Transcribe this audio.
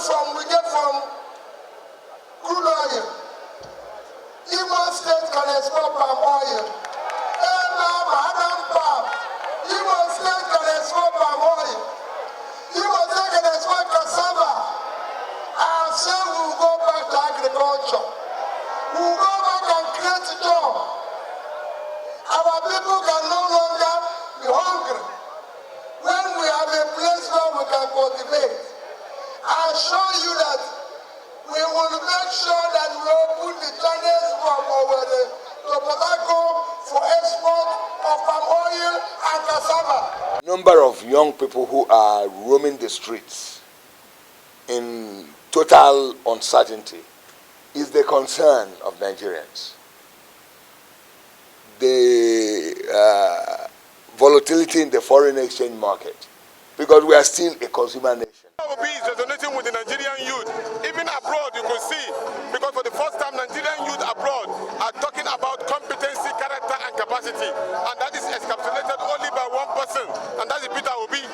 we get from crude oil. Imo State can export palm oil. Imo State can export palm oil. Imo State can export cassava. I say we'll go back to agriculture. We'll go back and create a job. Our people can no longer be hungry. When we have a place where we can cultivate, I assure you that we will make sure that we open the channels from Owerri to Port Harcourt for export of palm oil and cassava. Number of young people who are roaming the streets in total uncertainty is the concern of Nigerians. The volatility in the foreign exchange market, because we are still a consumer nation. Obi is resonating with the Nigerian youth. Even abroad, you could see, because for the first time, Nigerian youth abroad are talking about competency, character, and capacity. And that is encapsulated only by one person, and that is Peter Obi.